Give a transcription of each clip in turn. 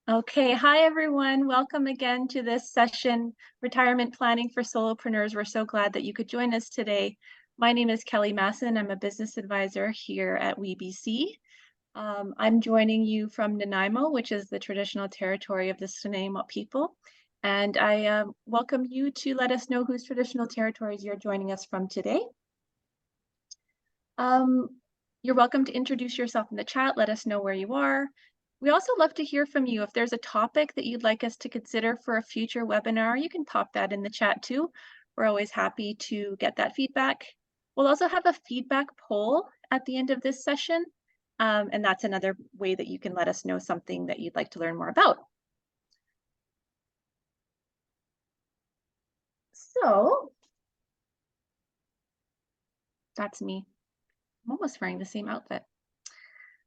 Okay, hi everyone. Welcome again to this session, Retirement Planning for Solopreneurs. We're so glad that you could join us today. My name is Kelly Masson. I'm a business advisor here at WeBC. I'm joining you from Nanaimo, which is the traditional territory of the Nanaimo people. And I welcome you to let us know whose traditional territories you're joining us from today. You're welcome to introduce yourself in the chat. Let us know where you are. We also love to hear from you. If there's a topic that you'd like us to consider for a future webinar, you can pop that in the chat too. We're always happy to get that feedback. We'll also have a feedback poll at the end of this session. And that's another way that you can let us know something that you'd like to learn more about. So that's me. I'm almost wearing the same outfit.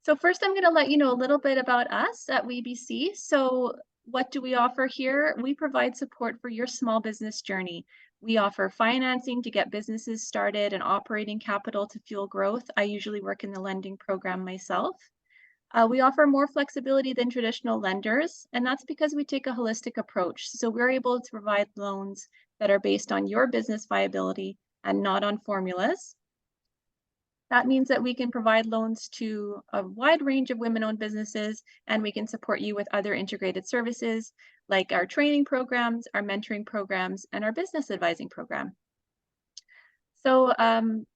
So first, I'm going to let you know a little bit about us at WeBC. So what do we offer here? We provide support for your small business journey. We offer financing to get businesses started and operating capital to fuel growth. I usually work in the lending program myself. We offer more flexibility than traditional lenders, and that's because we take a holistic approach. So we're able to provide loans that are based on your business viability and not on formulas. That means that we can provide loans to a wide range of women-owned businesses, and we can support you with other integrated services like our training programs, our mentoring programs, and our business advising program. So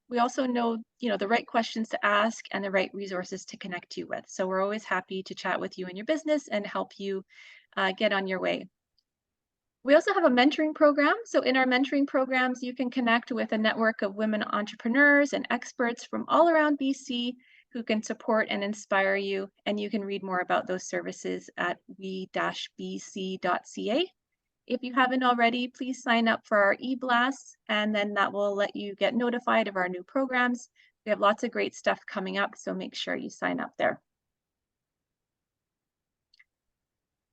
we also know, the right questions to ask and the right resources to connect you with. So we're always happy to chat with you in your business and help you get on your way. We also have a mentoring program. So in our mentoring programs, you can connect with a network of women entrepreneurs and experts from all around BC who can support and inspire you. And you can read more about those services at we-bc.ca. If you haven't already, please sign up for our e-blasts, and then that will let you get notified of our new programs. We have lots of great stuff coming up, so make sure you sign up there.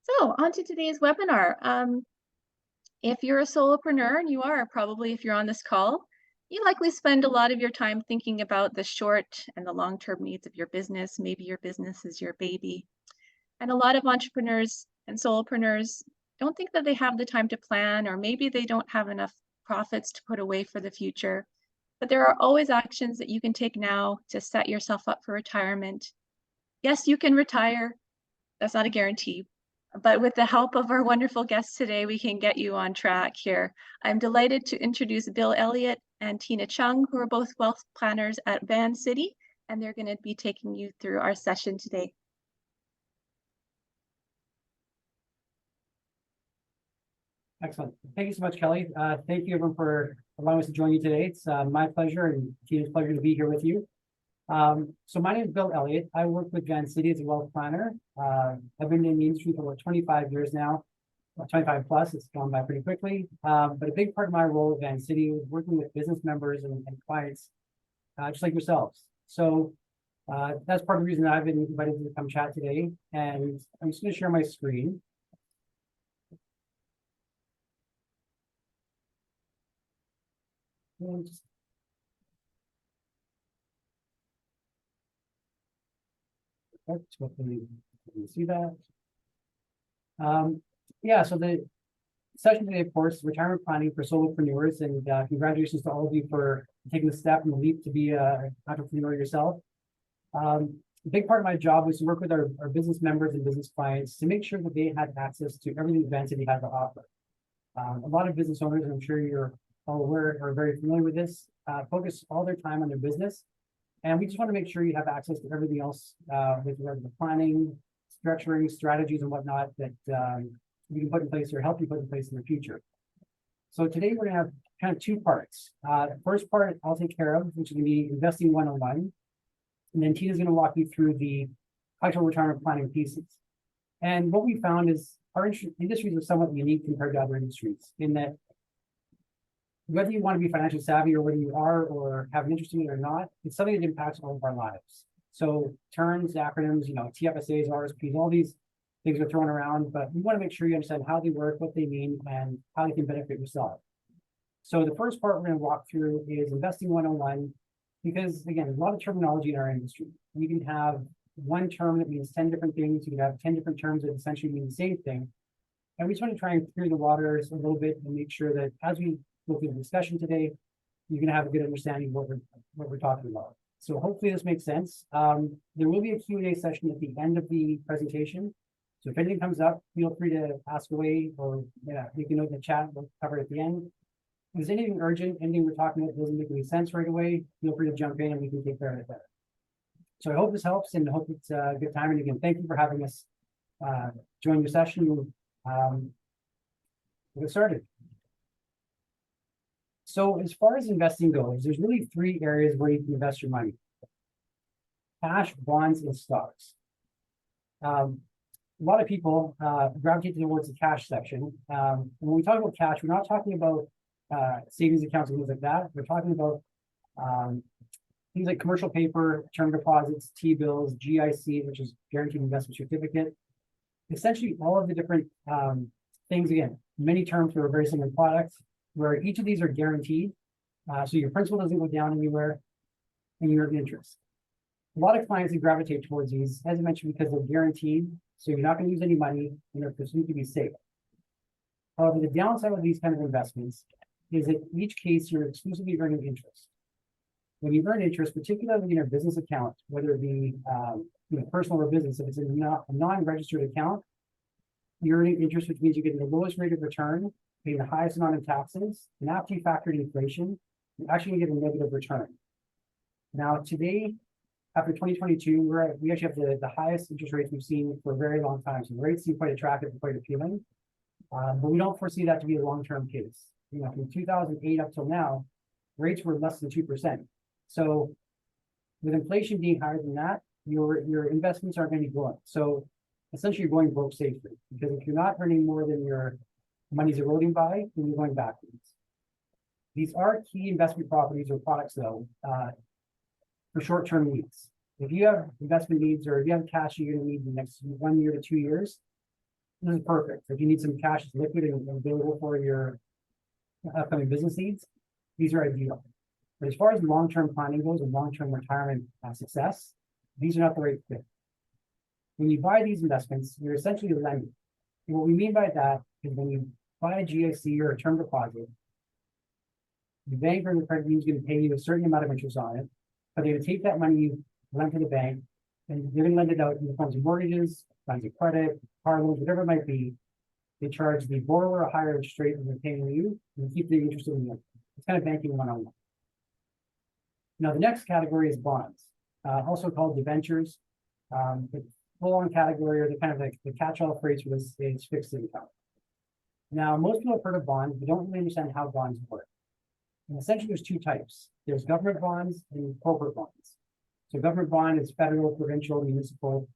So on to today's webinar. If you're a solopreneur, and you are probably if you're on this call, you likely spend a lot of your time thinking about the short and the long-term needs of your business. Maybe your business is your baby. And a lot of entrepreneurs and solopreneurs don't think that they have the time to plan, or maybe they don't have enough profits to put away for the future. But there are always actions that you can take now to set yourself up for retirement. Yes, you can retire. That's not a guarantee. But with the help of our wonderful guests today, we can get you on track here. I'm delighted to introduce Bill Elliott and Tina Chung, who are both wealth planners at Vancity, and they're going to be taking you through our session today. Excellent. Thank you so much, Kelly. Thank you everyone for allowing us to join you today. It's my pleasure and Tina's pleasure to be here with you. So my name is Bill Elliott. I work with Vancity as a wealth planner. I've been in the industry for about 25 years now, 25 plus. It's gone by pretty quickly. But a big part of my role at Vancity is working with business members and clients, just like yourselves. So that's part of the reason that I've been invited to come chat today. And I'm just going to share my screen. Just hopefully you can see that. Yeah, so the session today, of course, retirement planning for solopreneurs, and congratulations to all of you for taking the step and the leap to be an entrepreneur yourself. A big part of my job was to work with our business members and business clients to make sure that they had access to everything Vancity had to offer. A lot of business owners, and I'm sure you're all aware or very familiar with this, focus all their time on their business. And we just want to make sure you have access to everything else with regard to the planning, structuring, strategies, and whatnot that you can put in place or help you put in place in the future. So today we're going to have kind of two parts. The first part I'll take care of, which is going to be investing 101. And then Tina's going to walk you through the actual retirement planning pieces. And what we found is our industries are somewhat unique compared to other industries in that whether you want to be financially savvy or whether you are or have an interest in it or not, it's something that impacts all of our lives. So terms, acronyms, TFSAs, RSPs, all these things are thrown around, but we want to make sure you understand how they work, what they mean, and how they can benefit yourself. So the first part we're going to walk through is investing 101, because again, there's a lot of terminology in our industry. You can have one term that means 10 different things. You can have 10 different terms that essentially mean the same thing. And we just want to try and clear the waters a little bit and make sure that as we go through the discussion today, you're going to have a good understanding of what we're talking about. So hopefully this makes sense. There will be a Q&A session at the end of the presentation. So if anything comes up, feel free to ask away, or you can note in the chat, we'll cover it at the end. If there's anything urgent, anything we're talking about doesn't make any sense right away, feel free to jump in and we can take care of it better. So I hope this helps and I hope it's a good time. And again, thank you for having us join your session. We'll get started. So as far as investing goes, there's really three areas where you can invest your money: cash, bonds, and stocks. A lot of people gravitate towards the cash section. When we talk about cash, we're not talking about savings accounts and things like that. We're talking about things like commercial paper, term deposits, T-bills, GIC, which is guaranteed investment certificate. Essentially, all of the different things, again, many terms for a very similar product, where each of these are guaranteed. So your principal doesn't go down anywhere and you earn interest. A lot of clients that gravitate towards these, as I mentioned, because they're guaranteed. So you're not going to use any money and they're perceived to be safe. However, the downside of these kind of investments is that in each case, you're exclusively earning interest. When you earn interest, particularly in a business account, whether it be personal or business, if it's a non-registered account, you're earning interest, which means you're getting the lowest rate of return, paying the highest amount of taxes, and after you factor in inflation, you're actually getting a negative return. Now, today, after 2022, we actually have the highest interest rates we've seen for a very long time. So the rates seem quite attractive and quite appealing, but we don't foresee that to be a long-term case. From 2008 up till now, rates were less than 2%. So with inflation being higher than that, your investments aren't going to be growing. So essentially, you're going broke safely, because if you're not earning more than your money's eroding by, then you're going backwards. These are key investment properties or products, though, for short-term needs. If you have investment needs, or if you have cash you're going to need in the next 1 year to 2 years, this is perfect. If you need some cash that's liquid and available for your upcoming business needs, these are ideal. But as far as long-term planning goes and long-term retirement success, these are not the right fit. When you buy these investments, you're essentially lending. And what we mean by that is when you buy a GIC or a term deposit, the bank or the credit union is going to pay you a certain amount of interest on it, but they're going to take that money you lent to the bank and they're going to lend it out in the forms of mortgages, lines of credit, car loans, whatever it might be. They charge the borrower a higher interest rate than they're paying you, and keep the interest in the. It's kind of banking one-on-one. Now, the next category is bonds, also called debentures. The full-on category, or the kind of the catch-all phrase for this is fixed income. Now, most people have heard of bonds, but don't really understand how bonds work. And essentially, there's two types. There's government bonds and corporate bonds. So government bond is federal, provincial, municipal,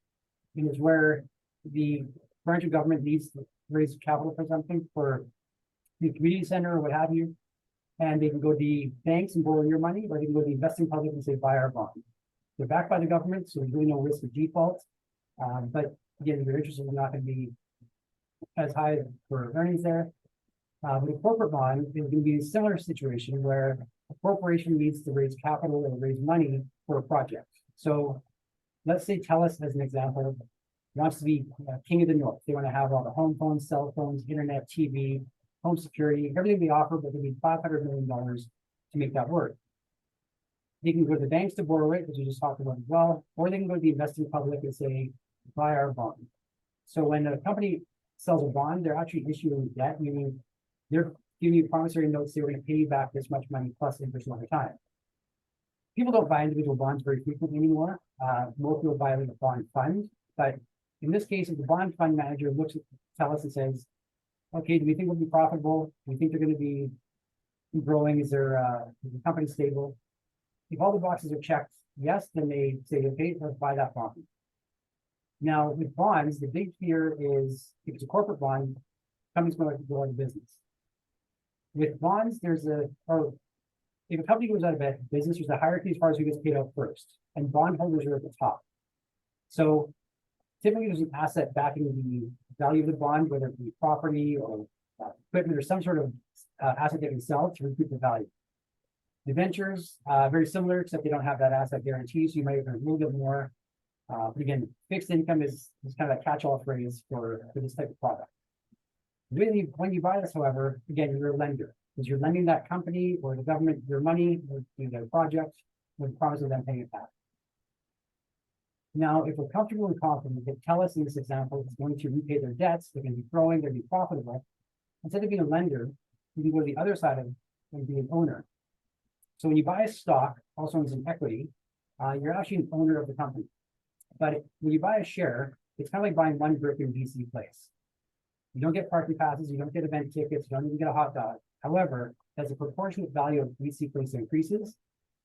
and it's where the branch of government needs to raise capital for something, for the community center or what have you. And they can go to the banks and borrow your money, or they can go to the investing public and say, buy our bond. They're backed by the government, so there's really no risk of default. But again, your interest is not going to be as high for earnings there. With a corporate bond, it can be a similar situation where a corporation needs to raise capital or raise money for a project. So let's say TELUS, as an example, wants to be king of the north. They want to have all the home phones, cell phones, internet, TV, home security, everything they offer, but they need $500 million to make that work. They can go to the banks to borrow it, which we just talked about as well, or they can go to the investing public and say, buy our bond. So when a company sells a bond, they're actually issuing debt, meaning they're giving you promissory notes, they're going to pay you back this much money plus interest over time. People don't buy individual bonds very frequently anymore. Most people buy like a bond fund, but in this case, if the bond fund manager looks at TELUS and says, okay, do we think we'll be profitable? Do we think they're going to be growing? Is the company stable? If all the boxes are checked, yes, then they say, okay, let's buy that bond. Now, with bonds, the big fear is if it's a corporate bond, the company's going to go out of business. With bonds, if a company goes out of business, there's a hierarchy as far as who gets paid out first, and bondholders are at the top. So typically, there's an asset backing the value of the bond, whether it be property or equipment or some sort of asset they can sell to recoup the value. Debentures, very similar, except they don't have that asset guarantee, so you might earn a little bit more. But again, fixed income is kind of a catch-all phrase for this type of product. Really, when you buy this, however, again, you're a lender, because you're lending that company or the government your money or their project with the promise of them paying it back. Now, if we're comfortable and confident that TELUS in this example is going to repay their debts, they're going to be growing, they're going to be profitable, instead of being a lender, you can go to the other side of it and be an owner. So when you buy a stock, also known as an equity, you're actually an owner of the company. But when you buy a share, it's kind of like buying one brick in BC Place. You don't get parking passes, you don't get event tickets, you don't even get a hot dog. However, as the proportionate value of BC Place increases,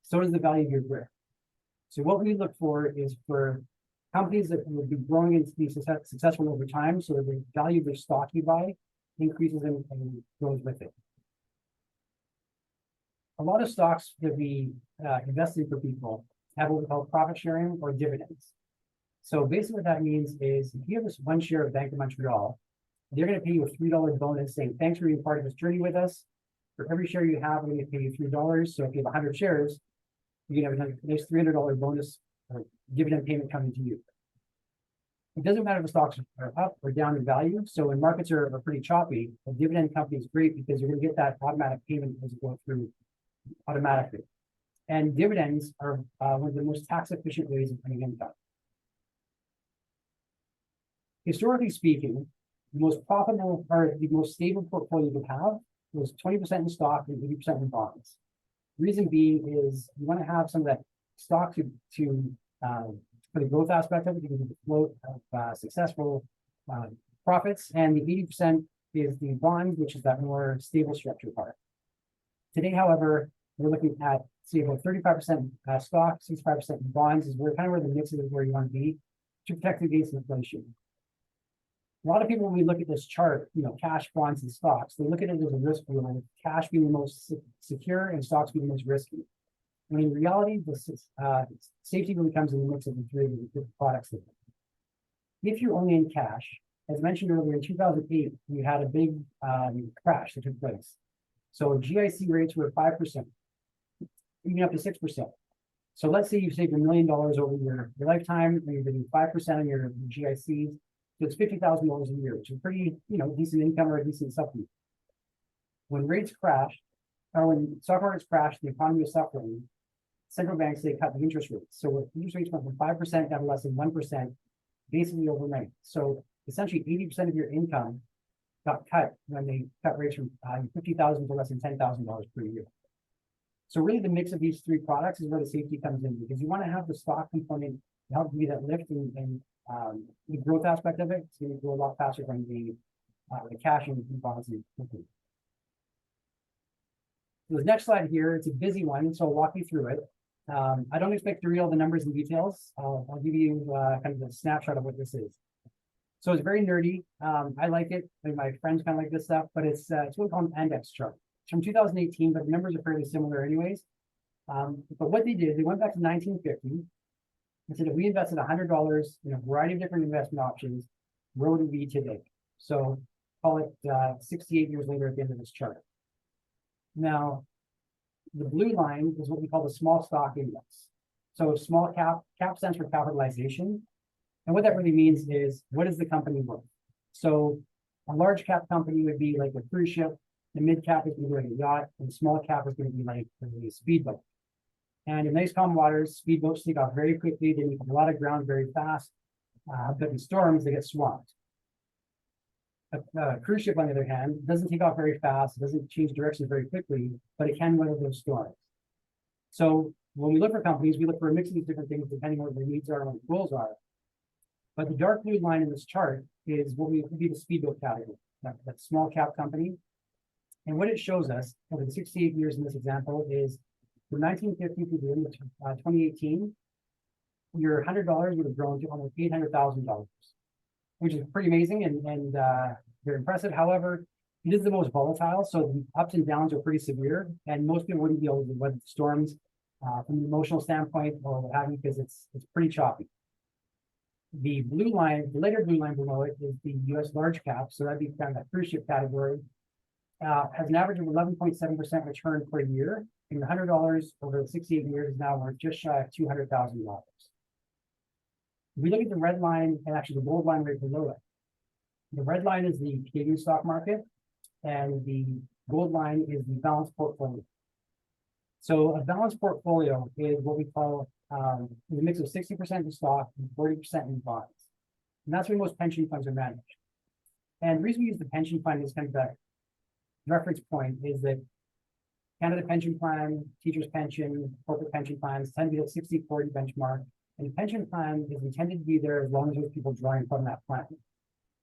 so does the value of your brick. So what we look for is for companies that will be growing and be successful over time, so that the value of their stock you buy increases and grows with it. A lot of stocks that we invest in for people have what we call profit sharing or dividends. So basically what that means is if you have this one share of Bank of Montreal, they're going to pay you a $3 bonus saying, thanks for being part of this journey with us. For every share you have, we're going to pay you $3. So if you have 100 shares, you can have a nice $300 bonus or dividend payment coming to you. It doesn't matter if the stocks are up or down in value. So when markets are pretty choppy, a dividend company is great because you're going to get that automatic payment as you go through automatically. And dividends are one of the most tax efficient ways of earning income. Historically speaking, the most profitable or the most stable portfolio you could have was 20% in stock and 80% in bonds. Reason being is you want to have some of that stock for the growth aspect of it, you can get the float of successful profits, and the 80% is the bond, which is that more stable structure part. Today, however, we're looking at say about 35% stock, 65% in bonds is where the mix is where you want to be to protect against inflation. A lot of people, when we look at this chart, cash, bonds, and stocks, they look at it as a risk wheel, with cash being the most secure and stocks being the most risky. When in reality, the safety really comes in the mix of the three different products. If you're only in cash, as mentioned earlier, in 2008, we had a big crash that took place. So GIC rates were 5%, even up to 6%. So let's say you've saved $1 million over your lifetime, and you're getting 5% on your GICs. So it's $50,000 a year, which is pretty, decent income or a decent supplement. When rates crash, or when stock markets crash, the economy is suffering, central banks, they cut the interest rates. So if interest rates went from 5% down to less than 1%, basically overnight. So essentially 80% of your income got cut when they cut rates from $50,000 to less than $10,000 per year. So really the mix of these three products is where the safety comes in, because you want to have the stock component to help give you that lift and the growth aspect of it. It's going to go a lot faster than the cash and bonds. So this next slide here, it's a busy one, so I'll walk you through it. I don't expect to read all the numbers and details. I'll give you kind of a snapshot of what this is. So it's very nerdy. I like it, and my friends kind of like this stuff, but it's what we call an index chart. It's from 2018, but the numbers are fairly similar anyways. But what they did, they went back to 1950 and said, if we invested $100 in a variety of different investment options, where would we be today? So call it 68 years later at the end of this chart. Now, the blue line is what we call the small stock index. So small cap stands for capitalization. And what that really means is, what is the company worth? So a large cap company would be like a cruise ship, the mid cap is going to be like a yacht, and the small cap is going to be like a speedboat. And in nice calm waters, speedboats take off very quickly, they make a lot of ground very fast, but in storms, they get swamped. A cruise ship, on the other hand, doesn't take off very fast, it doesn't change directions very quickly, but it can weather those storms. So when we look for companies, we look for a mix of these different things depending on what their needs are and what their goals are. But the dark blue line in this chart is what would be the speedboat category, that small cap company. And what it shows us over the 68 years in this example is from 1950 to the end of 2018, your $100 would have grown to almost $800,000, which is pretty amazing and very impressive. However, it is the most volatile, so the ups and downs are pretty severe, and most people wouldn't be able to weather the storms from an emotional standpoint or what have you, because it's pretty choppy. The blue line, the lighter blue line below it is the U.S. large cap, so that'd be kind of that cruise ship category. Has an average of 11.7% return per year, and the $100 over the 68 years is now worth just shy of $200,000. If we look at the red line and actually the gold line right below it, the red line is the Canadian stock market and the gold line is the balanced portfolio. So a balanced portfolio is what we call a mix of 60% in stock and 40% in bonds. And that's where most pension funds are managed. And the reason we use the pension fund as kind of the reference point is that Canada Pension Plan, teachers' pension, corporate pension plans tend to be the 60-40 benchmark. And the pension plan is intended to be there as long as there's people drawing from that plan.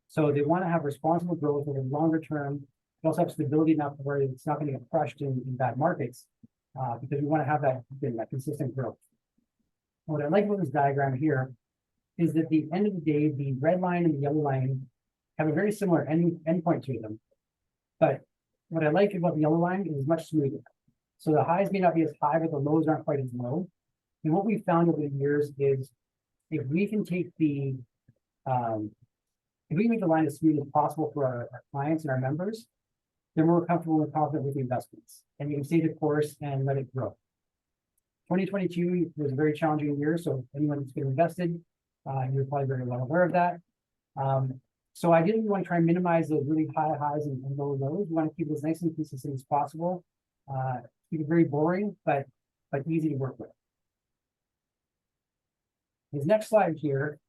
So they want to have responsible growth over the longer term. They also have stability enough where it's not going to get crushed in bad markets because we want to have that consistent growth. What I like about this diagram here is that at the end of the day, the red line and the yellow line have a very similar endpoint to them. But what I like about the yellow line is much smoother. So the highs may not be as high, but the lows aren't quite as low. And what we've found over the years is if we can take the if we can make the line as smooth as possible for our clients and our members, they're more comfortable and confident with the investments. And you can stay the course and let it grow. 2022 was a very challenging year. So anyone that's been invested, you're probably very well aware of that. So ideally, we want to try and minimize those really high highs and low lows. We want to keep it as nice and consistent as possible. Keep it very boring, but easy to work with. This next slide here,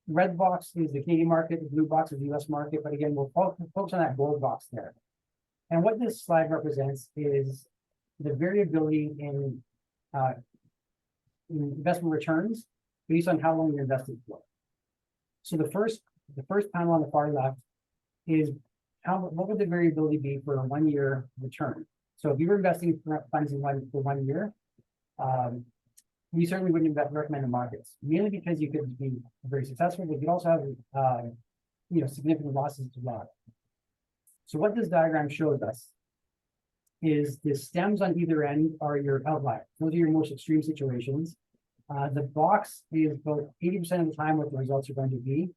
red box is the Canadian market, the blue box is the US market, but again, we'll focus on that gold box there. And what this slide represents is the variability in investment returns based on how long you're invested for. So the first panel on the far left is what would the variability be for a 1 year return? So if you were investing funds for 1 year, we certainly wouldn't recommend the markets, mainly because you could be very successful, but you could also have significant losses as well. So what this diagram shows us is the stems on either end are your outliers. Those are your most extreme situations. The box is about 80% of the time what the results are going to be.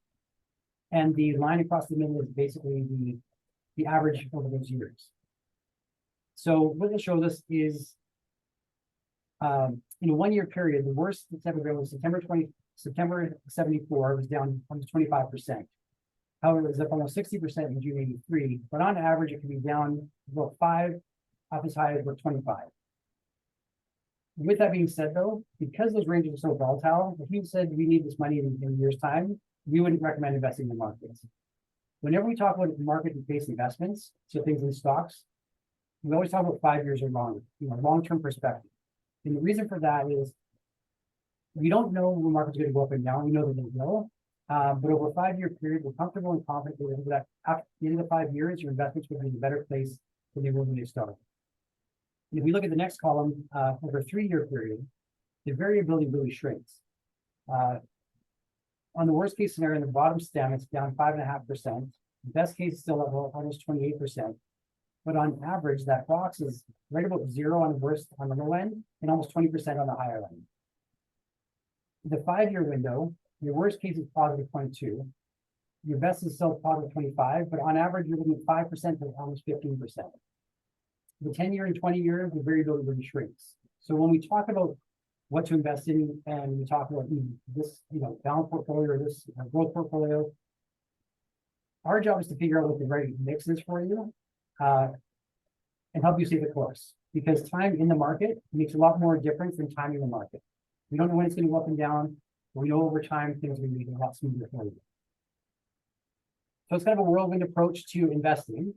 And the line across the middle is basically the average over those years. So what this shows us is in a 1 year period, the worst that's ever been was September 74 was down almost 25%. However, it was up almost 60% in June 83, but on average, it can be down about 5, up as high as about 25. With that being said, though, because those ranges are so volatile, if you said we need this money in a year's time, we wouldn't recommend investing in the markets. Whenever we talk about market-based investments, so things in stocks, we always talk about 5 years or longer, long-term perspective. And the reason for that is we don't know when the market's going to go up and down. We know that they will. But over a 5 year period, we're comfortable and confident that after the end of the 5 years, your investments will be in a better place than they were when they started. And if we look at the next column, over a 3 year period, the variability really shrinks. On the worst case scenario, in the bottom stem, it's down 5.5%. The best case is still at almost 28%. But on average, that box is right about 0 on the low end and almost 20% on the higher end. The 5 year window, your worst case is positive 0.2. Your best is still positive 25, but on average, you're looking at 5% to almost 15%. The 10 year and 20 year, the variability really shrinks. So when we talk about what to invest in and we talk about this, balanced portfolio or this growth portfolio, our job is to figure out what the right mix is for you and help you stay the course. Because time in the market makes a lot more difference than time in the market. We don't know when it's going to go up and down, but we know over time things are going to be a lot smoother for you. So it's kind of a whirlwind approach to investing.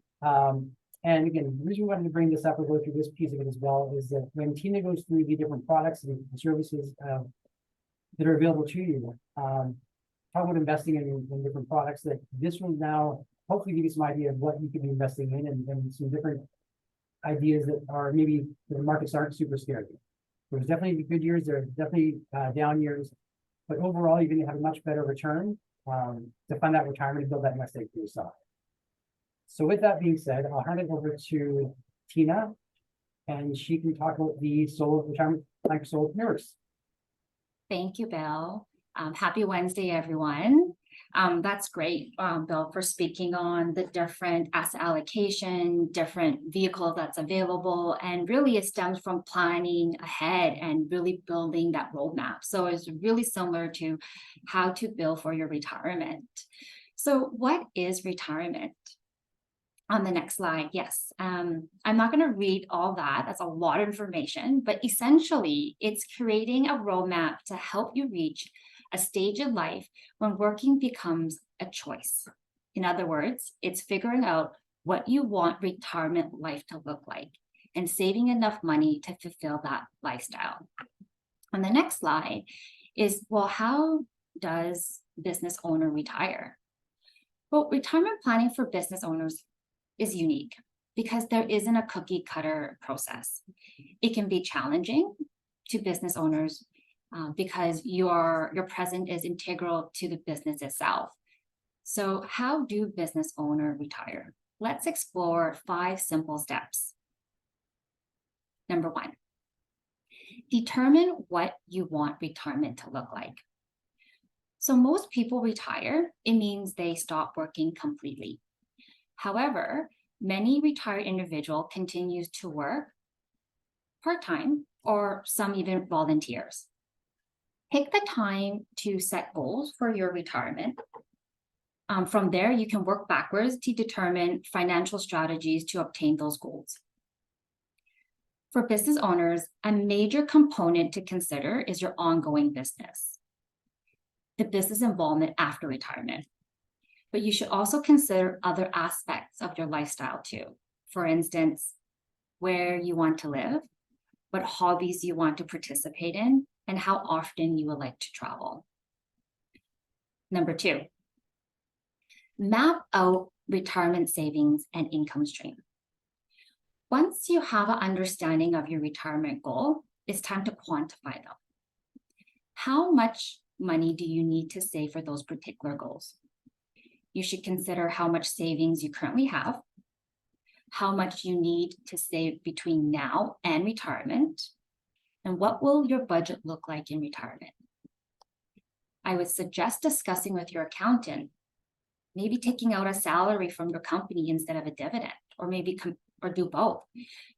And again, the reason we wanted to bring this up or go through this piece of it as well is that when Tina goes through the different products and services that are available to you, talk about investing in different products, that this will now hopefully give you some idea of what you could be investing in and some different ideas that are maybe the markets aren't super scary. There's definitely good years, there are definitely down years, but overall, you're going to have a much better return to fund that retirement and build that nest egg for yourself. So with that being said, I'll hand it over to Tina, and she can talk about the solo retirement plan for solopreneurs. Thank you, Bill. Happy Wednesday, everyone. That's great, Bill, for speaking on the different asset allocation, different vehicles that's available. And really it stems from planning ahead and really building that roadmap. So it's really similar to how to build for your retirement. So what is retirement? On the next slide, yes. I'm not going to read all that. That's a lot of information, but essentially it's creating a roadmap to help you reach a stage in life when working becomes a choice. In other words, it's figuring out what you want retirement life to look like and saving enough money to fulfill that lifestyle. On the next slide is, well, how does business owner retire? Well, retirement planning for business owners is unique because there isn't a cookie cutter process. It can be challenging to business owners because your present is integral to the business itself. So how do business owner retire? Let's explore 5 simple steps. Number 1, determine what you want retirement to look like. So most people retire, it means they stop working completely. However, many retired individual continues to work part-time or some even volunteers. Take the time to set goals for your retirement. From there, you can work backwards to determine financial strategies to obtain those goals. For business owners, a major component to consider is your ongoing business, the business involvement after retirement. But you should also consider other aspects of your lifestyle too. For instance, where you want to live, what hobbies you want to participate in, and how often you would like to travel. Number 2, map out retirement savings and income stream. Once you have an understanding of your retirement goal, it's time to quantify them. How much money do you need to save for those particular goals? You should consider how much savings you currently have, how much you need to save between now and retirement, and what will your budget look like in retirement. I would suggest discussing with your accountant, maybe taking out a salary from your company instead of a dividend, or maybe do both.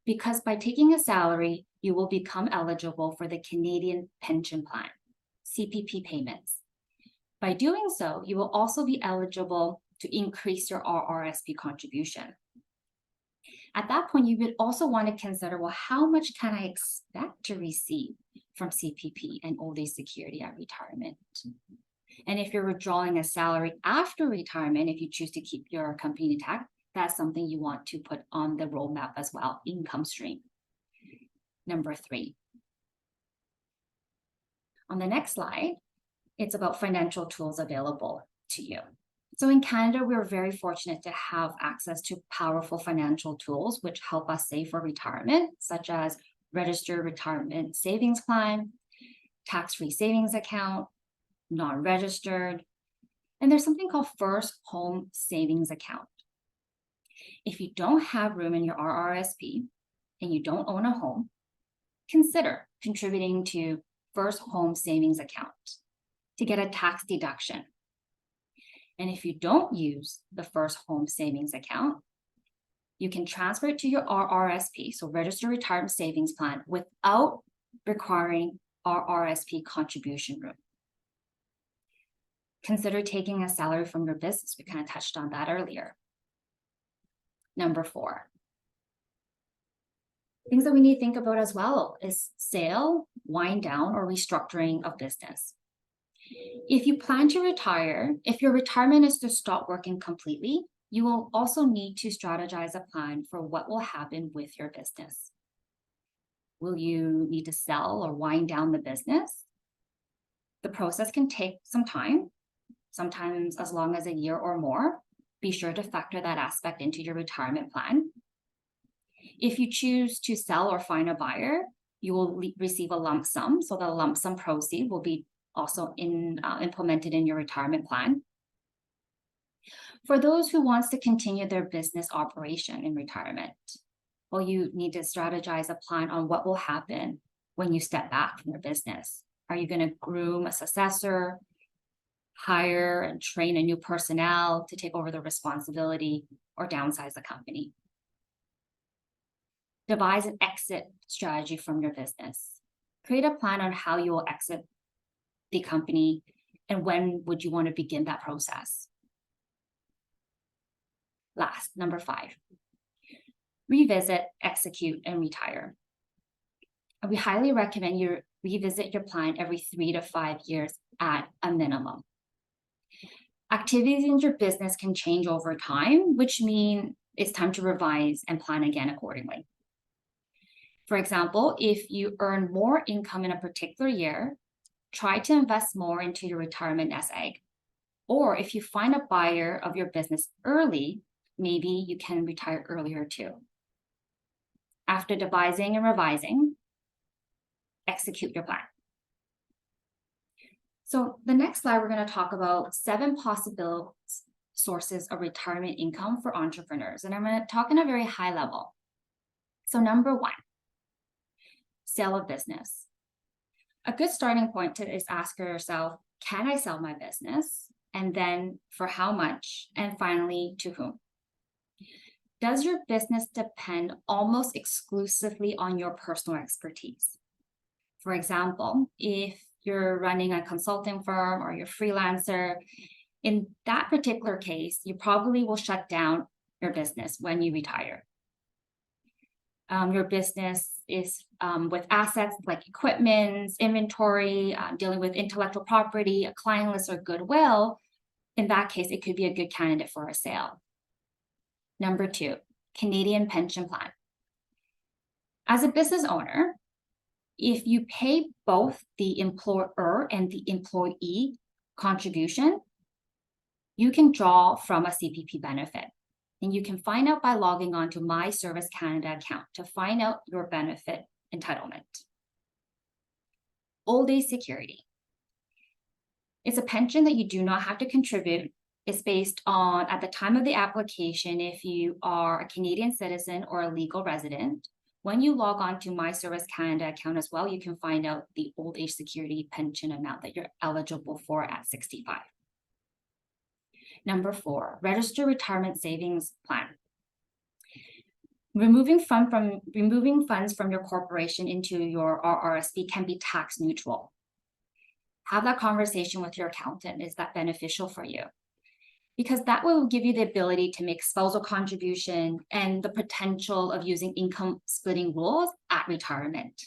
Because by taking a salary, you will become eligible for the Canadian Pension Plan, CPP payments. By doing so, you will also be eligible to increase your RRSP contribution. At that point, you would also want to consider, well, how much can I expect to receive from CPP and old age security at retirement? And if you're withdrawing a salary after retirement, if you choose to keep your company intact, that's something you want to put on the roadmap as well, income stream. Number 3. On the next slide, it's about financial tools available to you. So in Canada, we're very fortunate to have access to powerful financial tools which help us save for retirement, such as registered retirement savings plan, tax-free savings account, non-registered, and there's something called first home savings account. If you don't have room in your RRSP and you don't own a home, consider contributing to first home savings account to get a tax deduction. And if you don't use the first home savings account, you can transfer it to your RRSP, so registered retirement savings plan, without requiring RRSP contribution room. Consider taking a salary from your business. We kind of touched on that earlier. Number 4. Things that we need to think about as well is sale, wind down, or restructuring of business. If you plan to retire, if your retirement is to stop working completely, you will also need to strategize a plan for what will happen with your business. Will you need to sell or wind down the business? The process can take some time, sometimes as long as a year or more. Be sure to factor that aspect into your retirement plan. If you choose to sell or find a buyer, you will receive a lump sum. So the lump sum proceed will be also implemented in your retirement plan. For those who wants to continue their business operation in retirement, well, you need to strategize a plan on what will happen when you step back from your business. Are you going to groom a successor? hire and train a new personnel to take over the responsibility, or downsize the company. Devise an exit strategy from your business. Create a plan on how you will exit the company and when would you want to begin that process. Last, number 5, revisit, execute, and retire. And we highly recommend you revisit your plan every 3 to 5 years at a minimum. Activities in your business can change over time, which means it's time to revise and plan again accordingly. For example, if you earn more income in a particular year, try to invest more into your retirement nest egg. Or if you find a buyer of your business early, maybe you can retire earlier too. After devising and revising, execute your plan. So the next slide, we're going to talk about 7 possible sources of retirement income for entrepreneurs. And I'm going to talk in a very high level. So number 1, sale of business. A good starting point is ask yourself, can I sell my business? And then for how much? And finally, to whom? Does your business depend almost exclusively on your personal expertise? For example, if you're running a consulting firm or you're a freelancer, in that particular case, you probably will shut down your business when you retire. Your business is with assets like equipment, inventory, dealing with intellectual property, a client list, or goodwill. In that case, it could be a good candidate for a sale. Number 2, Canadian pension plan. As a business owner, if you pay both the employer and the employee contribution, you can draw from a CPP benefit. And you can find out by logging on to My Service Canada account to find out your benefit entitlement. Old age security. It's a pension that you do not have to contribute. It's based on, at the time of the application, if you are a Canadian citizen or a legal resident. When you log on to My Service Canada account as well, you can find out the old age security pension amount that you're eligible for at 65. Number 4, register retirement savings plan. Removing funds from your corporation into your RRSP can be tax neutral. Have that conversation with your accountant. Is that beneficial for you? Because that will give you the ability to make spousal contribution and the potential of using income splitting rules at retirement.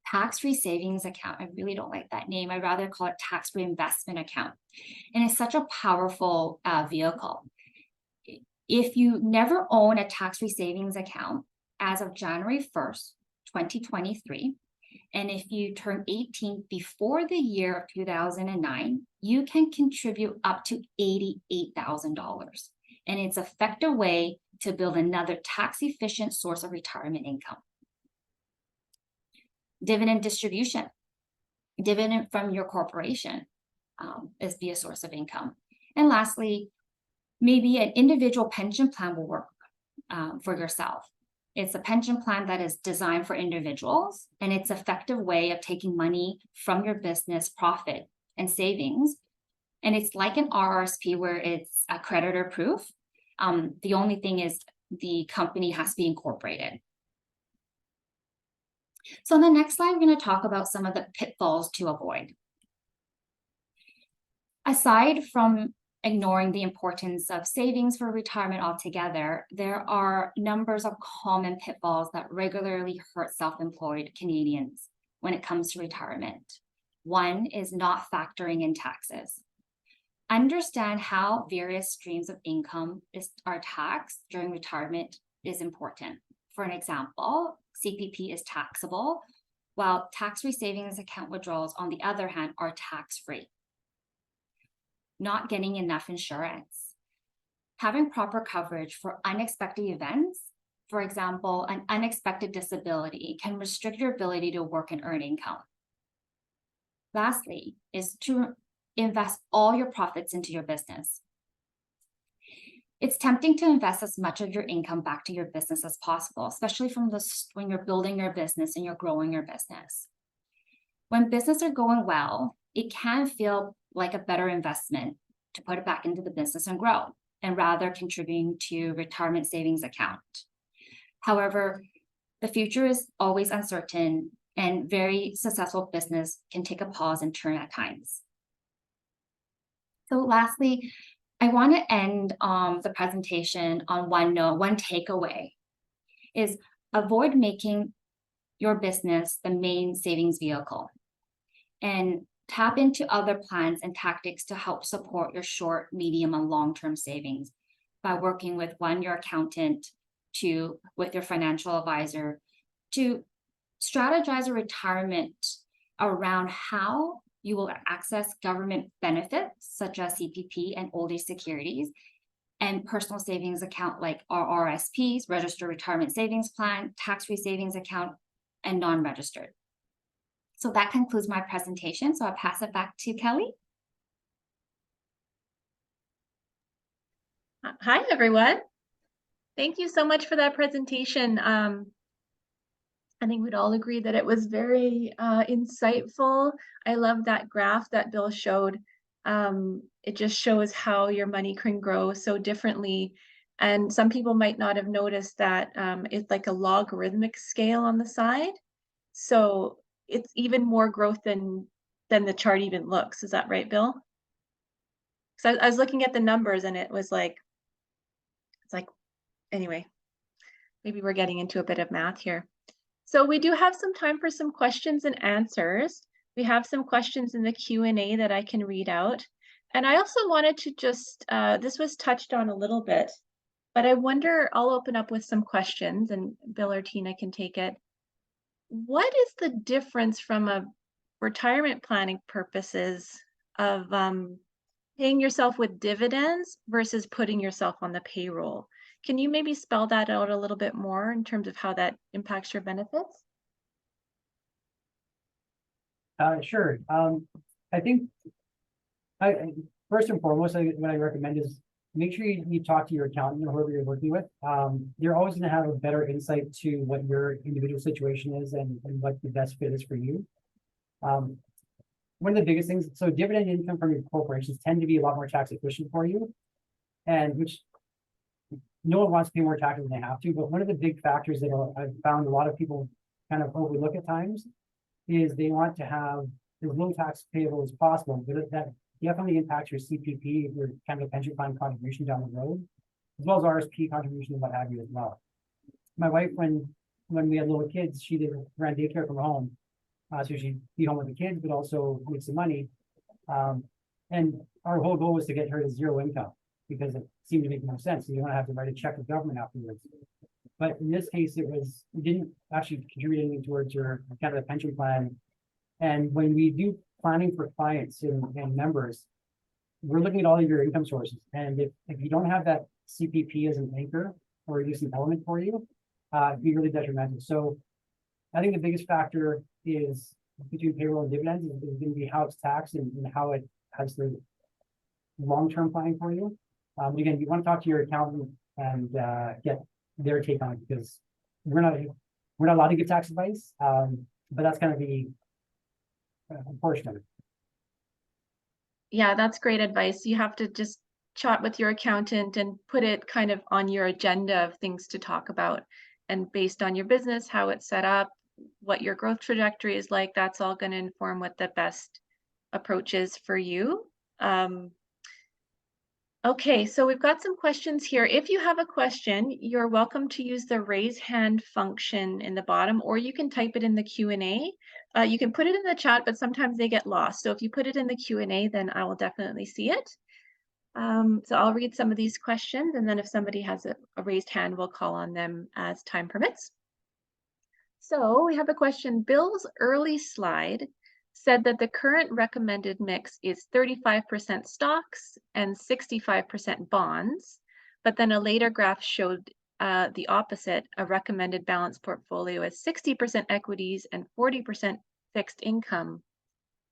Tax-free savings account. I really don't like that name. I'd rather call it tax-free investment account. And it's such a powerful vehicle. If you never own a tax-free savings account as of January 1st, 2023, and if you turn 18 before the year of 2009, you can contribute up to $88,000. And it's an effective way to build another tax-efficient source of retirement income. Dividend distribution. Dividend from your corporation is be a source of income. And lastly, maybe an individual pension plan will work for yourself. It's a pension plan that is designed for individuals, and it's an effective way of taking money from your business profit and savings. And it's like an RRSP where it's a creditor proof. The only thing is the company has to be incorporated. So in the next slide, we're going to talk about some of the pitfalls to avoid. Aside from ignoring the importance of savings for retirement altogether, there are numbers of common pitfalls that regularly hurt self-employed Canadians when it comes to retirement. One is not factoring in taxes. Understand how various streams of income are taxed during retirement is important. For an example, CPP is taxable, while tax-free savings account withdrawals, on the other hand, are tax-free. Not getting enough insurance. Having proper coverage for unexpected events, for example, an unexpected disability, can restrict your ability to work and earn income. Lastly, is to invest all your profits into your business. It's tempting to invest as much of your income back to your business as possible, especially when you're building your business and you're growing your business. When business are going well, it can feel like a better investment to put it back into the business and grow, and rather contributing to retirement savings account. However, the future is always uncertain, and very successful business can take a pause and turn at times. So lastly, I want to end the presentation on one note, one takeaway is avoid making your business the main savings vehicle, and tap into other plans and tactics to help support your short, medium, and long-term savings by working with your accountant, with your financial advisor, to strategize a retirement around how you will access government benefits such as CPP and old age securities, and personal savings account like RRSPs, registered retirement savings plan, tax-free savings account, and non-registered. So that concludes my presentation. So I'll pass it back to Kelly. Hi, everyone. Thank you so much for that presentation. I think we'd all agree that it was very insightful. I love that graph that Bill showed. It just shows how your money can grow so differently. And some people might not have noticed that it's like a logarithmic scale on the side. So it's even more growth than the chart even looks. Is that right, Bill? So I was looking at the numbers and it was like, anyway, maybe we're getting into a bit of math here. So we do have some time for some questions and answers. We have some questions in the Q&A that I can read out. And I also wanted to just, this was touched on a little bit, but I wonder, I'll open up with some questions and Bill or Tina can take it. What is the difference from a retirement planning purposes of paying yourself with dividends versus putting yourself on the payroll? Can you maybe spell that out a little bit more in terms of how that impacts your benefits? Sure. I think first and foremost, what I recommend is make sure you talk to your accountant or whoever you're working with. You're always going to have a better insight to what your individual situation is and what the best fit is for you. One of the biggest things, so dividend income from your corporations tend to be a lot more tax efficient for you, and which no one wants to pay more taxes than they have to. But one of the big factors that I've found a lot of people kind of overlook at times is they want to have as low tax payable as possible, but that definitely impacts your CPP, your kind of pension fund contribution down the road, as well as RSP contribution and what have you as well. My wife, when we had little kids, she ran daycare from home. So she'd be home with the kids, but also make some money. And our whole goal was to get her to zero income because it seemed to make no sense. You don't have to write a check to government afterwards. But in this case, it didn't actually contribute anything towards your kind of a pension plan. And when we do planning for clients and members, we're looking at all of your income sources. And if you don't have that CPP as an anchor or a decent element for you, it'd be really detrimental. So I think the biggest factor is between payroll and dividends is going to be how it's taxed and how it has the long-term planning for you. Again, you want to talk to your accountant and get their take on it, because we're not allowed to give tax advice, but that's kind of the portion of it. Yeah, that's great advice. You have to just chat with your accountant and put it kind of on your agenda of things to talk about. And based on your business, how it's set up, what your growth trajectory is like, that's all going to inform what the best approach is for you. Okay, so we've got some questions here. If you have a question, you're welcome to use the raise hand function in the bottom, or you can type it in the Q&A. You can put it in the chat, but sometimes they get lost. So if you put it in the Q&A, then I will definitely see it. So I'll read some of these questions, and then if somebody has a raised hand, we'll call on them as time permits. So we have a question. Bill's early slide said that the current recommended mix is 35% stocks and 65% bonds, but then a later graph showed the opposite. A recommended balanced portfolio is 60% equities and 40% fixed income.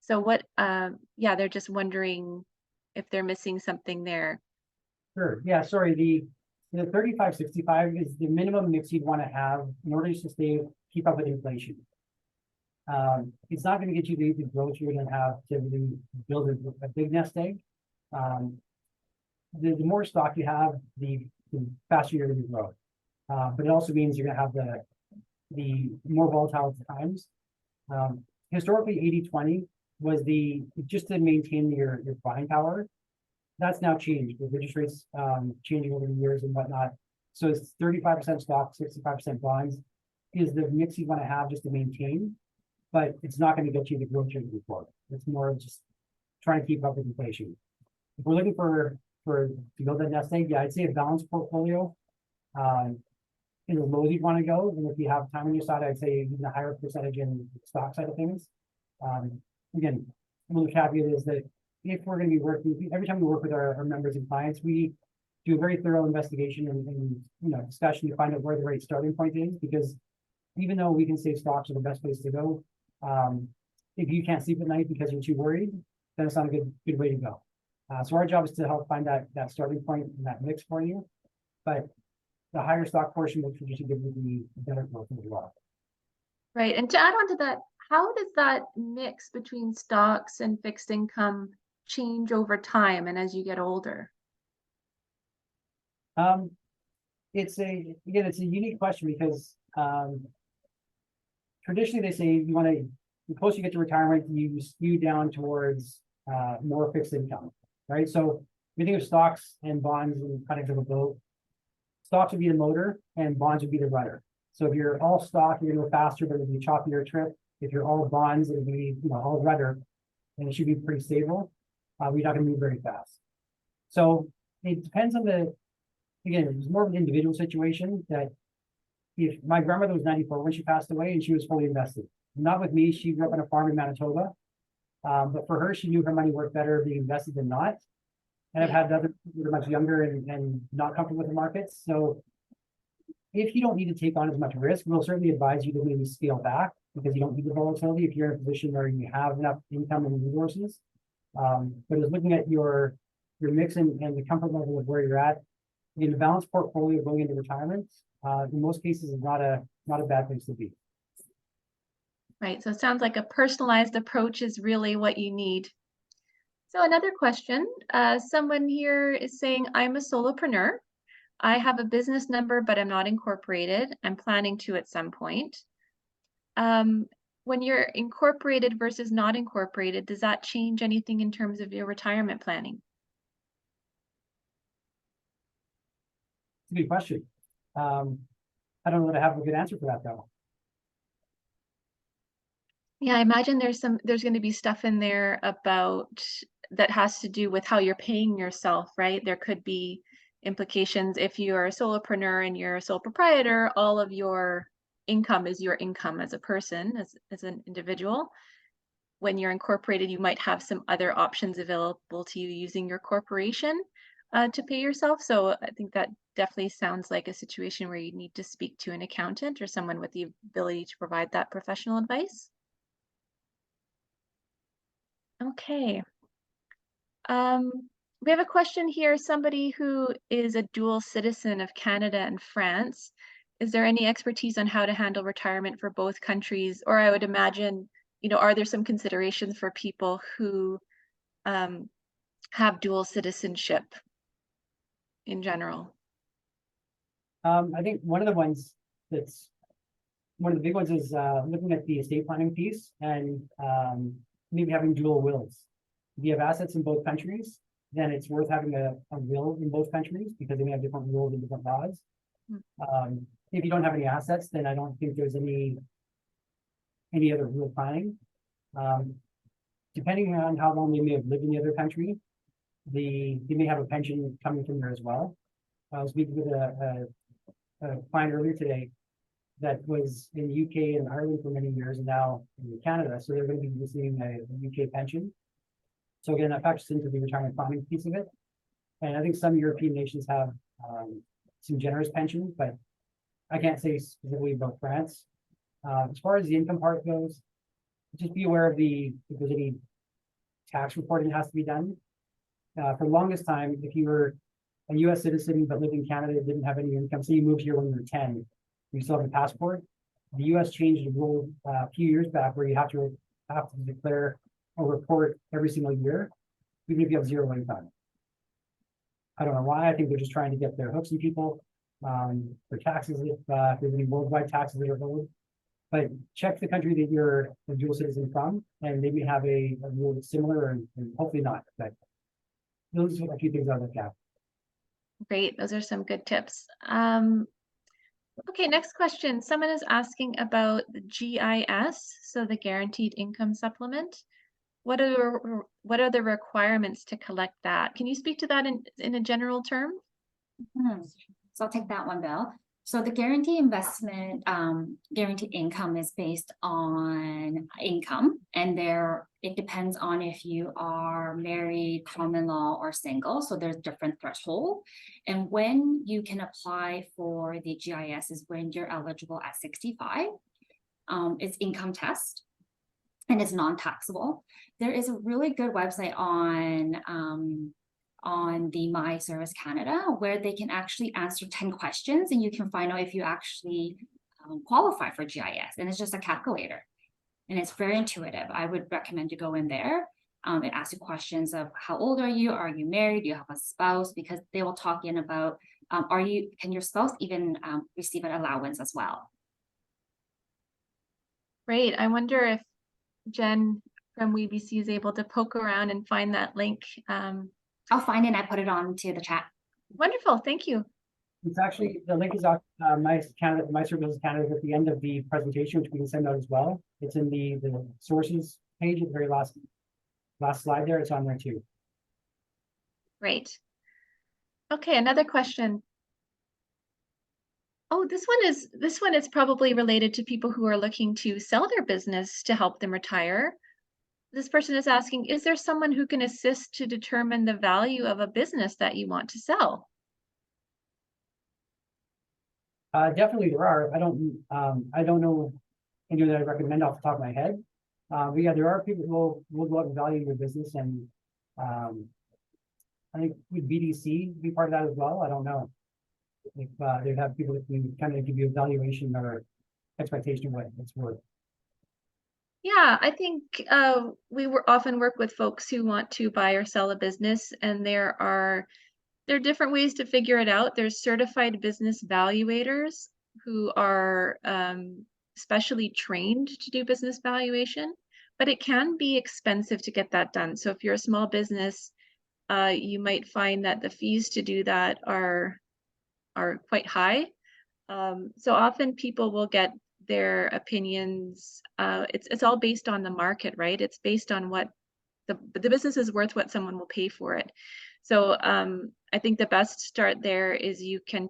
So what, yeah, they're just wondering if they're missing something there. Sure. Yeah, sorry. The 35-65 is the minimum mix you'd want to have in order to keep up with inflation. It's not going to get you the growth you're going to have to really build a big nest egg. The more stock you have, the faster you're going to grow. But it also means you're going to have the more volatile times. Historically, 80-20 was just to maintain your buying power. That's now changed with interest rates changing over the years and whatnot. So it's 35% stock, 65% bonds is the mix you want to have just to maintain, but it's not going to get you the growth you're looking for. It's more of just trying to keep up with inflation. If we're looking for to build that nest egg, yeah, I'd say a balanced portfolio. In the low you'd want to go, and if you have time on your side, I'd say even a higher percentage in the stock side of things. Again, one caveat is that if we're going to be working, every time we work with our members and clients, we do a very thorough investigation and discussion to find out where the right starting point is, because even though we can say stocks are the best place to go, if you can't sleep at night because you're too worried, then it's not a good way to go. So our job is to help find that starting point and that mix for you, but the higher stock portion will traditionally give you the better growth as well. Right. And to add on to that, how does that mix between stocks and fixed income change over time and as you get older? It's a unique question because traditionally they say you want to, the closer you get to retirement, you skew down towards more fixed income, right? So we think of stocks and bonds and kind of a boat. Stocks would be the motor and bonds would be the rudder. So if you're all stock, you're gonna go faster, but it'll be a choppier trip. If you're all bonds, it'll be all rudder, and it should be pretty stable. We're not gonna move very fast. So it depends on again, it's more of an individual situation. That if my grandmother was 94 when she passed away and she was fully invested. Not with me, she grew up on a farm in Manitoba. But for her, she knew her money worked better being invested than not. And I've had others who are much younger and not comfortable with the markets. So if you don't need to take on as much risk, we'll certainly advise you to maybe scale back because you don't need the volatility if you're in a position where you have enough income and resources. But as looking at your mix and the comfort level of where you're at, in the balanced portfolio going into retirement, in most cases is not a bad place to be. Right. So it sounds like a personalized approach is really what you need. So another question, someone here is saying, I'm a solopreneur. I have a business number, but I'm not incorporated. I'm planning to at some point. When you're incorporated versus not incorporated, does that change anything in terms of your retirement planning? It's a good question. I don't know that I have a good answer for that though. Yeah, I imagine there's going to be stuff in there about that has to do with how you're paying yourself, right? There could be implications if you're a solopreneur and you're a sole proprietor, all of your income is your income as a person, as an individual. When you're incorporated, you might have some other options available to you using your corporation to pay yourself. So I think that definitely sounds like a situation where you need to speak to an accountant or someone with the ability to provide that professional advice. Okay. We have a question here, somebody who is a dual citizen of Canada and France. Is there any expertise on how to handle retirement for both countries? Or I would imagine, are there some considerations for people who have dual citizenship in general? I think one of the big ones is looking at the estate planning piece and maybe having dual wills. If you have assets in both countries, then it's worth having a will in both countries because they may have different rules and different laws. If you don't have any assets, then I don't think there's any other will planning. Depending on how long they may have lived in the other country, they may have a pension coming from there as well. I was speaking with a client earlier today that was in the UK and Ireland for many years and now in Canada. So they're going to be receiving a UK pension. So again, that factors into the retirement planning piece of it. And I think some European nations have some generous pensions, but I can't say specifically about France. As far as the income part goes, just be aware of if there's any tax reporting that has to be done. For the longest time, if you were a US citizen but lived in Canada, didn't have any income, so you moved here when you were 10, you still have a passport, the US changed the rule a few years back where you have to declare or report every single year, even if you have zero income. I don't know why. I think they're just trying to get their hooks in people for taxes if there's any worldwide taxes that are owed. But check the country that you're a dual citizen from, and maybe have a rule that's similar, and hopefully not. But those are a few things I look at. Great. Those are some good tips. Okay, next question. Someone is asking about the GIS, so the Guaranteed Income Supplement. What are the requirements to collect that? Can you speak to that in a general term? So I'll take that one, Bill. So the guaranteed income is based on income, and it depends on if you are married, common law, or single. So there's different thresholds. And when you can apply for the GIS is when you're eligible at 65. It's income test, and it's non-taxable. There is a really good website on the My Service Canada, where they can actually answer 10 questions, and you can find out if you actually qualify for GIS. And it's just a calculator, and it's very intuitive. I would recommend you go in there. It asks you questions of how old are you? Are you married? Do you have a spouse? Because they will talk in about, can your spouse even receive an allowance as well? Great. I wonder if Jen from WeBC is able to poke around and find that link. I'll find it and I put it on to the chat. Wonderful, thank you. It's actually, the link is on My Services Canada at the end of the presentation, which we can send out as well. It's in the sources page at the very last slide there. It's on there too. Great. Okay, another question. Oh, this one is probably related to people who are looking to sell their business to help them retire. This person is asking, is there someone who can assist to determine the value of a business that you want to sell? Definitely there are. I don't know any that I recommend off the top of my head. But yeah, there are people who will go out and value your business, and I think would BDC be part of that as well? I don't know if they'd have people that can kind of give you a valuation or expectation of what it's worth. Yeah, I think we often work with folks who want to buy or sell a business, and there are different ways to figure it out. There's certified business valuators who are specially trained to do business valuation, but it can be expensive to get that done. So if you're a small business, you might find that the fees to do that are quite high. So often people will get their opinions. It's all based on the market, right? It's based on what the business is worth, what someone will pay for it. So I think the best start there is you can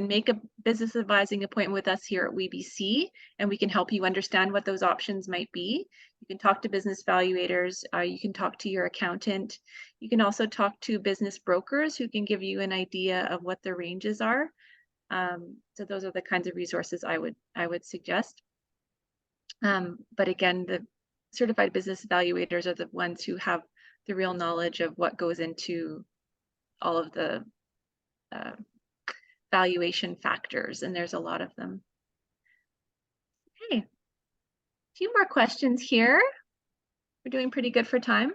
make a business advising appointment with us here at WeBC, and we can help you understand what those options might be. You can talk to business valuators, you can talk to your accountant. You can also talk to business brokers who can give you an idea of what the ranges are. So those are the kinds of resources I would suggest. But again, the certified business evaluators are the ones who have the real knowledge of what goes into all of the valuation factors, and there's a lot of them. Okay, a few more questions here. We're doing pretty good for time.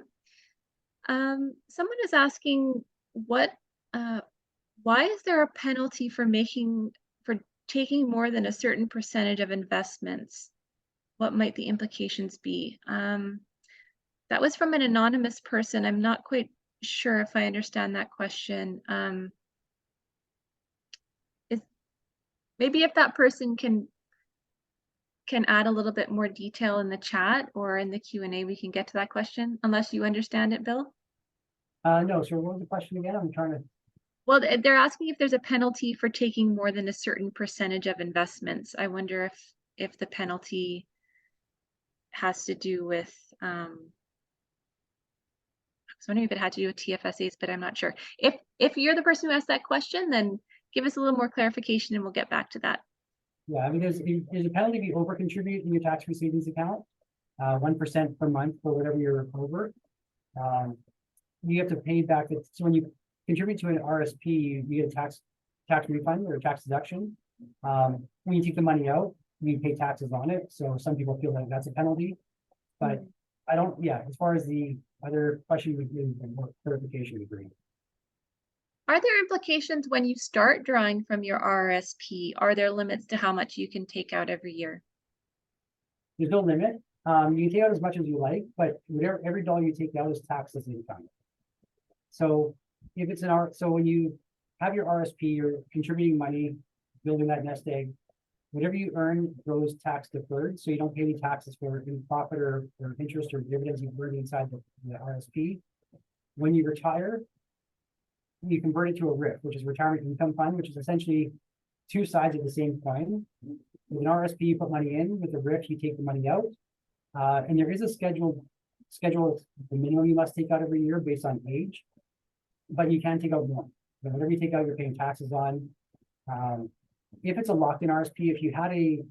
Someone is asking why is there a penalty for taking more than a certain percentage of investments? What might the implications be? That was from an anonymous person. I'm not quite sure if I understand that question. Maybe if that person can add a little bit more detail in the chat or in the Q&A, we can get to that question, unless you understand it, Bill? No, so what was the question again? I'm trying to... Well, they're asking if there's a penalty for taking more than a certain percentage of investments. I wonder if the penalty has to do with, I was wondering if it had to do with TFSAs, but I'm not sure. If you're the person who asked that question, then give us a little more clarification and we'll get back to that. Yeah, I mean, there's a penalty if you over contribute in your tax savings account, 1% per month for whatever you're over. You have to pay back. So when you contribute to an RSP, you get a tax refund or a tax deduction. When you take the money out, you pay taxes on it. So some people feel like that's a penalty. But I don't, yeah, as far as the other question, we need more clarification, we agree. Are there implications when you start drawing from your RRSP? Are there limits to how much you can take out every year? There's no limit. You can take out as much as you like, but whatever, every dollar you take out is taxed as income. So if it's so when you have your RSP, you're contributing money, building that nest egg. Whatever you earn goes tax deferred, so you don't pay any taxes for any profit or interest or dividends you've earned inside the RSP. When you retire, you convert it to a RIF, which is retirement income fund, which is essentially two sides of the same coin. With an RSP, you put money in. With a RIF, you take the money out. And there is a schedule of the minimum you must take out every year based on age, but you can take out more. So whatever you take out, you're paying taxes on. If it's a locked-in RSP, if you had a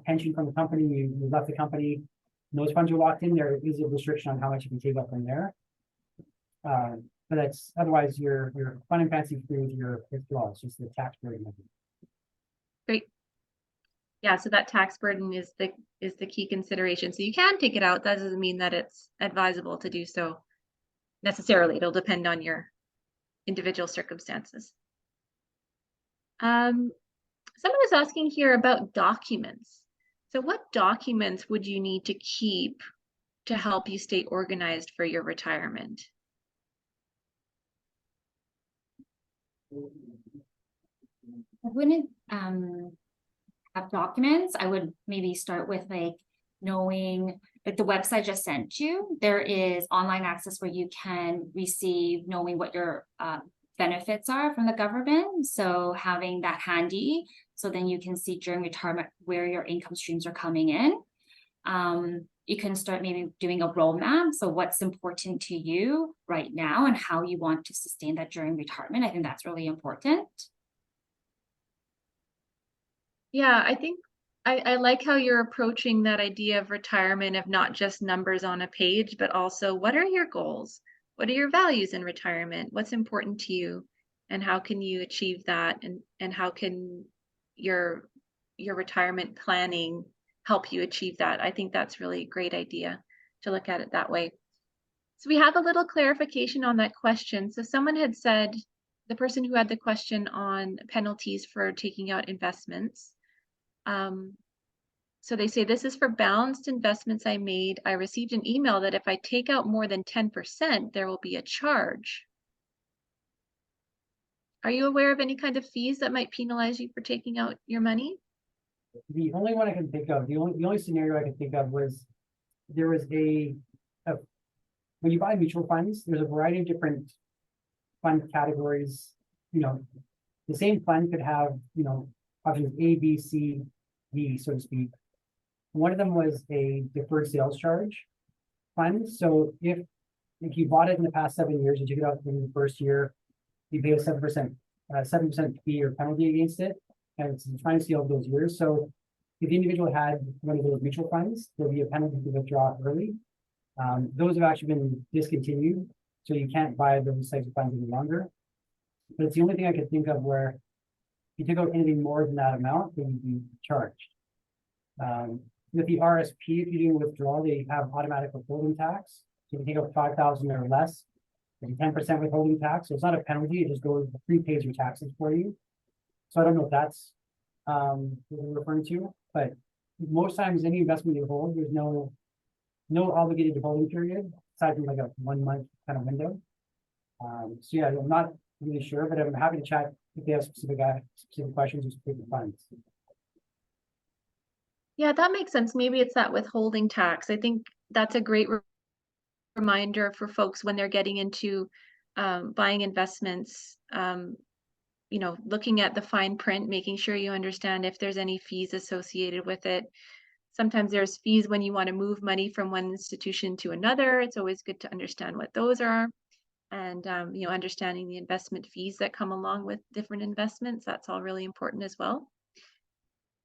pension from the company, you left the company, those funds are locked in, there is a restriction on how much you can take out from there. But that's otherwise you're fun and fancy free with your withdrawal. It's just the tax burden. Great. Yeah, so that tax burden is the key consideration. So you can take it out. That doesn't mean that it's advisable to do so necessarily. It'll depend on your individual circumstances. Someone was asking here about documents. So what documents would you need to keep to help you stay organized for your retirement? I wouldn't have documents. I would maybe start with like knowing, like the website just sent you, there is online access where you can receive knowing what your benefits are from the government. So having that handy, so then you can see during retirement where your income streams are coming in. You can start maybe doing a roadmap. So what's important to you right now and how you want to sustain that during retirement. I think that's really important. Yeah, I think I like how you're approaching that idea of retirement of not just numbers on a page, but also what are your goals? What are your values in retirement? What's important to you? And how can you achieve that? And how can your retirement planning help you achieve that? I think that's really a great idea to look at it that way. So we have a little clarification on that question. So someone had said, the person who had the question on penalties for taking out investments. So they say, this is for balanced investments I made. I received an email that if I take out more than 10%, there will be a charge. Are you aware of any kind of fees that might penalize you for taking out your money? The only one I can think of, the only scenario I can think of was there was when you buy mutual funds, there's a variety of different fund categories. You know, the same fund could have, you know, options A, B, C, D, so to speak. One of them was a deferred sales charge fund. So if you bought it in the past 7 years, you took it out in the first year, you pay a 7% fee or penalty against it, and it's trying to see over those years. So if the individual had one of those mutual funds, there'll be a penalty to withdraw early. Those have actually been discontinued, so you can't buy those types of funds any longer. But it's the only thing I could think of where if you took out anything more than that amount, then you'd be charged. With the RSP, if you do withdrawal, they have automatic withholding tax. So if you take out 5,000 or less, there's a 10% withholding tax. So it's not a penalty; it just goes prepays your taxes for you. So I don't know if that's what we're referring to, but most times any investment you hold, there's no obligated withholding period aside from like a 1 month kind of window. So yeah, I'm not really sure, but I'm happy to chat if they have specific questions or specific funds. Yeah, that makes sense. Maybe it's that withholding tax. I think that's a great reminder for folks when they're getting into buying investments. You know, looking at the fine print, making sure you understand if there's any fees associated with it. Sometimes there's fees when you want to move money from one institution to another. It's always good to understand what those are. And, you know, understanding the investment fees that come along with different investments. That's all really important as well.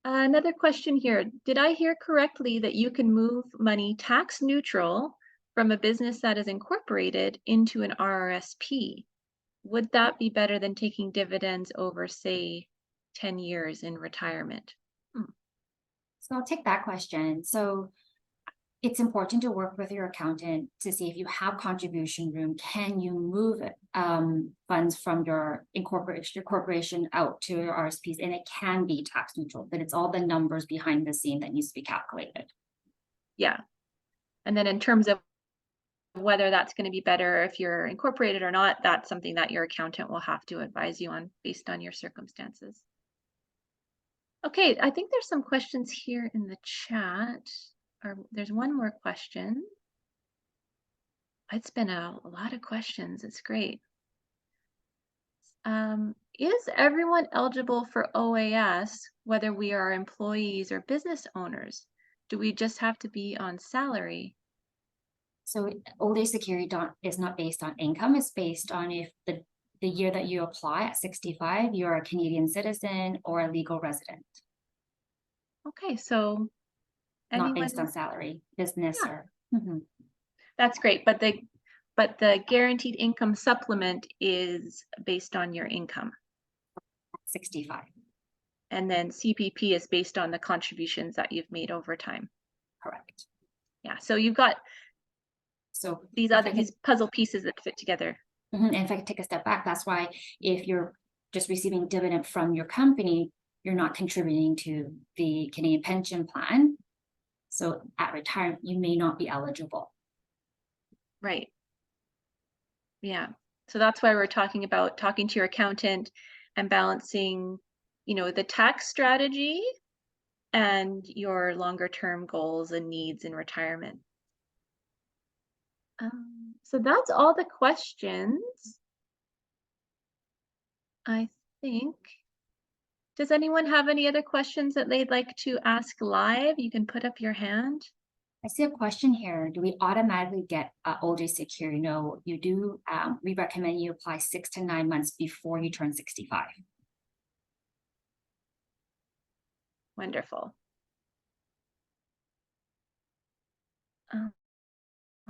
Another question here. Did I hear correctly that you can move money tax neutral from a business that is incorporated into an RRSP? Would that be better than taking dividends over, say, 10 years in retirement? So I'll take that question. So it's important to work with your accountant to see if you have contribution room. Can you move funds from your corporation out to your RSPs? And it can be tax neutral, but it's all the numbers behind the scene that needs to be calculated. Yeah. And then in terms of whether that's going to be better if you're incorporated or not, that's something that your accountant will have to advise you on based on your circumstances. Okay, I think there's some questions here in the chat. Or there's one more question. It's been a lot of questions. It's great. Is everyone eligible for OAS, whether we are employees or business owners? Do we just have to be on salary? So old age security is not based on income. It's based on if the year that you apply at 65, you're a Canadian citizen or a legal resident. Okay, so Not anyone based on salary, business Yeah. or. That's great, but the guaranteed income supplement is based on your income. 65. And then CPP is based on the contributions that you've made over time. Correct. Yeah, so you've got So these puzzle pieces that fit together. and if I could take a step back, that's why if you're just receiving dividend from your company, you're not contributing to the Canadian pension plan. So at retirement, you may not be eligible. Right. Yeah. So that's why we're talking about talking to your accountant and balancing, the tax strategy and your longer term goals and needs in retirement. So that's all the questions, I think. Does anyone have any other questions that they'd like to ask live? You can put up your hand. I see a question here. Do we automatically get old age security? No, you do. We recommend you apply 6 to 9 months before you turn 65. Wonderful.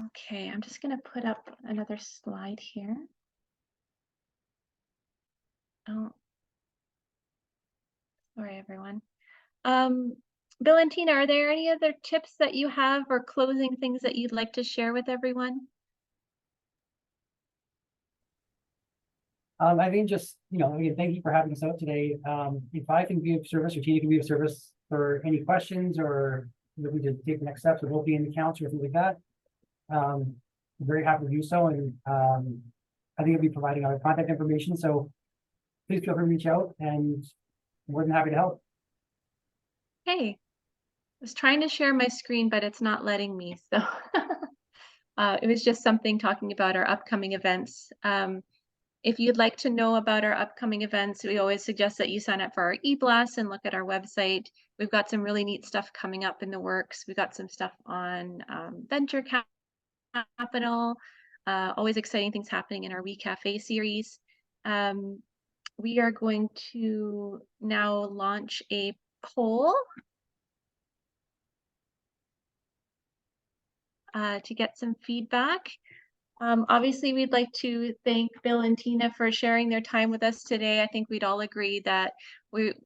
Okay, I'm just going to put up another slide here. Oh, sorry, everyone. Bill and Tina, are there any other tips that you have or closing things that you'd like to share with everyone? I think just, again, thank you for having us out today. If I can be of service or Tina can be of service for any questions or if we just take the next steps or both be in the accounts or anything like that, I'm very happy to do so. And I think I'll be providing our contact information. So please feel free to reach out and more than happy to help. Hey, I was trying to share my screen, but it's not letting me. So it was just something talking about our upcoming events. If you'd like to know about our upcoming events, we always suggest that you sign up for our e-blast and look at our website. We've got some really neat stuff coming up in the works. We've got some stuff on venture capital, always exciting things happening in our We Cafe series. We are going to now launch a poll to get some feedback. Obviously, we'd like to thank Bill and Tina for sharing their time with us today. I think we'd all agree that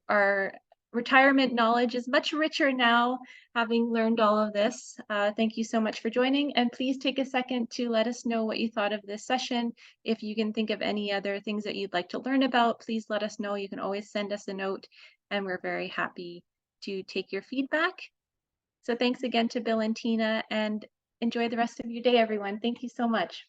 our retirement knowledge is much richer now, having learned all of this. Thank you so much for joining, and please take a second to let us know what you thought of this session. If you can think of any other things that you'd like to learn about, please let us know. You can always send us a note, and we're very happy to take your feedback. So thanks again to Bill and Tina, and enjoy the rest of your day, everyone. Thank you so much.